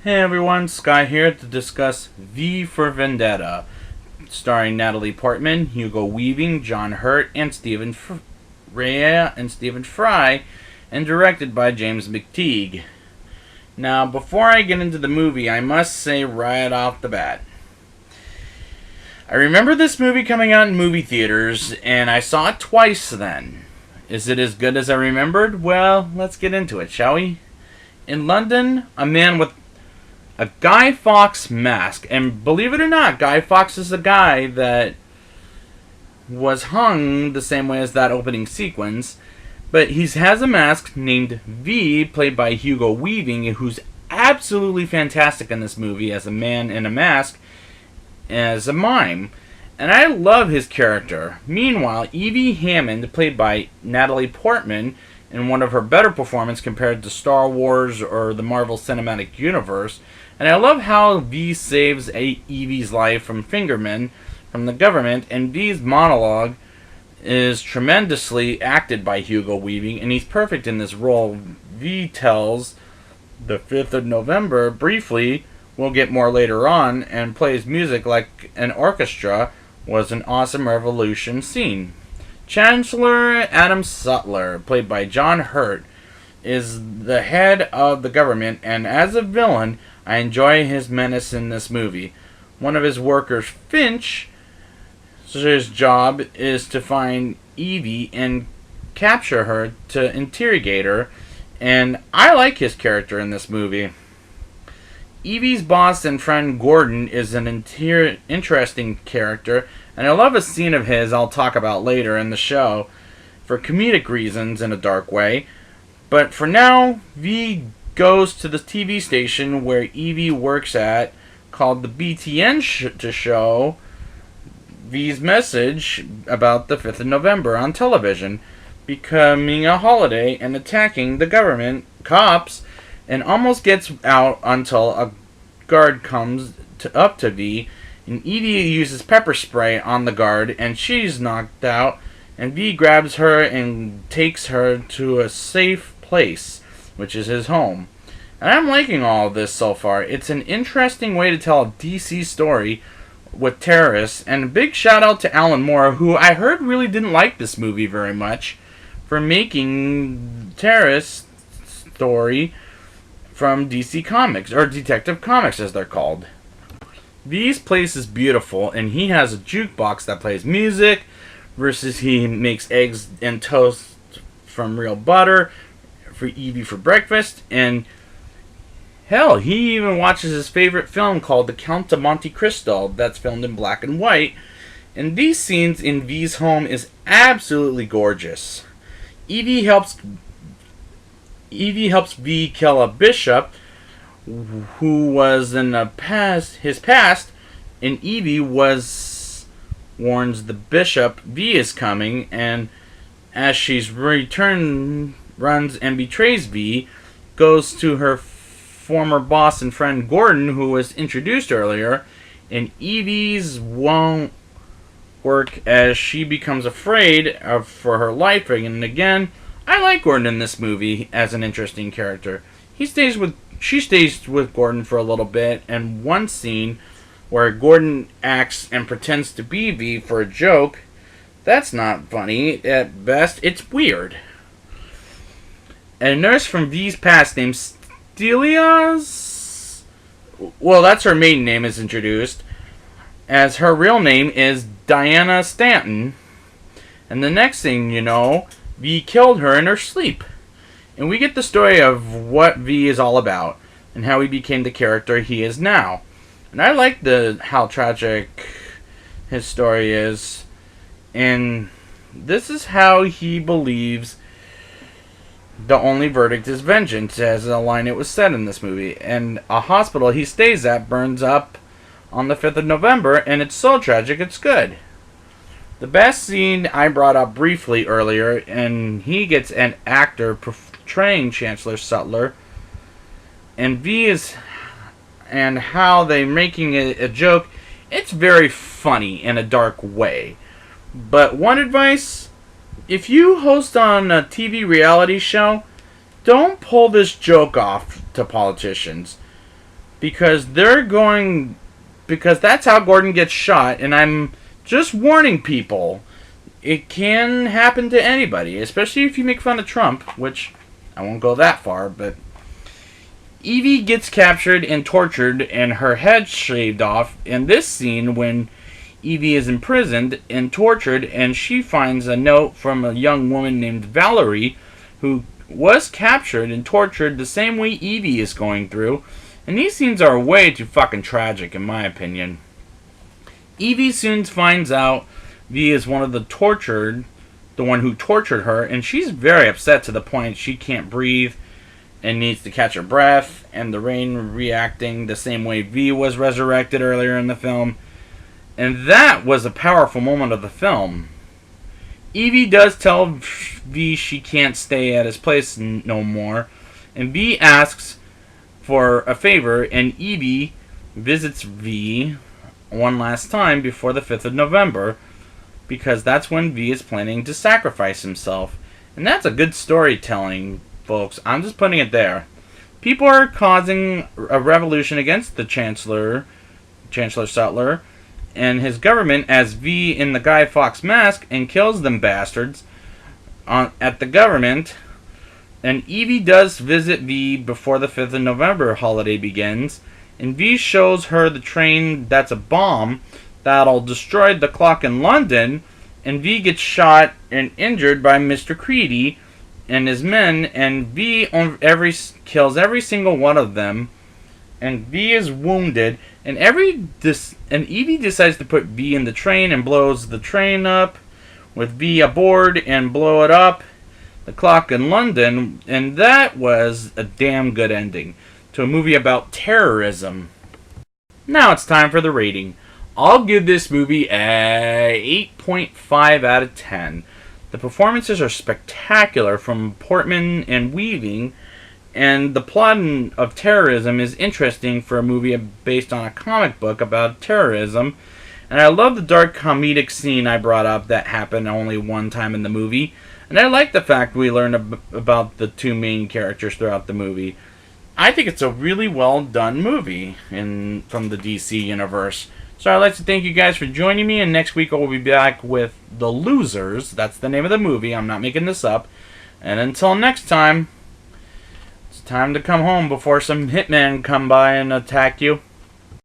Hey everyone, Sky here to discuss V for Vendetta, starring Natalie Portman, Hugo Weaving, John Hurt, and Stephen Fry, and directed by James McTeague. Now, before I get into the movie, I must say right off the bat, I remember this movie coming out in movie theaters, and I saw it twice then. Is it as good as I remembered? Well, let's get into it, shall we? In London, a man with a Guy Fawkes mask, and believe it or not, Guy Fawkes is the guy that was hung the same way as that opening sequence, but he has a mask named V, played by Hugo Weaving, who's absolutely fantastic in this movie as a man in a mask, as a mime, and I love his character. Meanwhile, Evie Hammond, played by Natalie Portman, in one of her better performances compared to Star Wars or the Marvel Cinematic Universe. And I love how V saves Evie's life from fingermen from the government, and V's monologue is tremendously acted by Hugo Weaving, and he's perfect in this role. V tells the 5th of November briefly, we'll get more later on, and plays music like an orchestra, was an awesome revolution scene. Chancellor Adam Sutler, played by John Hurt, is the head of the government, and as a villain, I enjoy his menace in this movie. One of his workers, Finch, his job is to find Evie and capture her to interrogate her, and I like his character in this movie. Evie's boss and friend Gordon is an interesting character, and I love a scene of his I'll talk about later in the show for comedic reasons in a dark way. But for now, V goes to the TV station where Evie works at, called the BTN to show V's message about the 5th of November on television, becoming a holiday and attacking the government cops, and almost gets out until a guard comes up to V, and Evie uses pepper spray on the guard, and she's knocked out, and V grabs her and takes her to a safe place, which is his home. And I'm liking all of this so far. It's an interesting way to tell a DC story with terrorists, and a big shout out to Alan Moore, who I heard really didn't like this movie very much, for making terrorist story from DC Comics, or Detective Comics as they're called. V's place is beautiful, and he has a jukebox that plays music, versus he makes eggs and toast from real butter for Evie for breakfast, and hell, he even watches his favorite film called The Count of Monte Cristo that's filmed in black and white, and these scenes in V's home is absolutely gorgeous. Evie helps V kill a bishop who was in his past, and Evie warns the bishop V is coming, and as she's runs and betrays V, goes to her former boss and friend Gordon, who was introduced earlier, and Evie's won't work as she becomes afraid for her life. And again, I like Gordon in this movie as an interesting character. She stays with Gordon for a little bit, and one scene where Gordon acts and pretends to be V for a joke, that's not funny at best, it's weird. A nurse from V's past named Stelia's, well, that's her maiden name, is introduced, as her real name is Diana Stanton, and the next thing you know, V killed her in her sleep. And we get the story of what V is all about, and how he became the character he is now. And I like how tragic his story is, and this is how he believes the only verdict is vengeance, as a line it was said in this movie. And a hospital he stays at burns up on the 5th of November, and it's so tragic it's good. The best scene I brought up briefly earlier, and he gets an actor portraying Chancellor Sutler, and V is, and how they're making a joke. It's very funny in a dark way. But one advice, if you host on a TV reality show, don't pull this joke off to politicians. because because that's how Gordon gets shot, and I'm just warning people. It can happen to anybody, especially if you make fun of Trump, which I won't go that far, but Evie gets captured and tortured and her head shaved off in this scene when Evie is imprisoned and tortured, and she finds a note from a young woman named Valerie who was captured and tortured the same way Evie is going through. And these scenes are way too fucking tragic in my opinion. Evie soon finds out V is one who tortured her, and she's very upset to the point she can't breathe and needs to catch her breath, and the rain reacting the same way V was resurrected earlier in the film. And that was a powerful moment of the film. Evie does tell V she can't stay at his place no more, and V asks for a favor, and Evie visits V one last time before the 5th of November, because that's when V is planning to sacrifice himself. And that's a good storytelling, folks. I'm just putting it there. People are causing a revolution against the Chancellor Sutler, and his government as V in the Guy Fawkes mask and kills them bastards at the government. And Evie does visit V before the 5th of November holiday begins, and V shows her the train that's a bomb that'll destroy the clock in London, and V gets shot and injured by Mr. Creedy and his men, and V kills every single one of them, and V is wounded, and Evie decides to put V in the train and blows the train up with V aboard and blow it up, the clock in London, and that was a damn good ending to a movie about terrorism. Now it's time for the rating. I'll give this movie a 8.5 out of 10. The performances are spectacular from Portman and Weaving, and the plot of terrorism is interesting for a movie based on a comic book about terrorism. And I love the dark comedic scene I brought up that happened only one time in the movie. And I like the fact we learn about the two main characters throughout the movie. I think it's a really well done movie from the DC universe. So I'd like to thank you guys for joining me, and next week I will be back with The Losers. That's the name of the movie. I'm not making this up. And until next time, it's time to come home before some hitmen come by and attack you.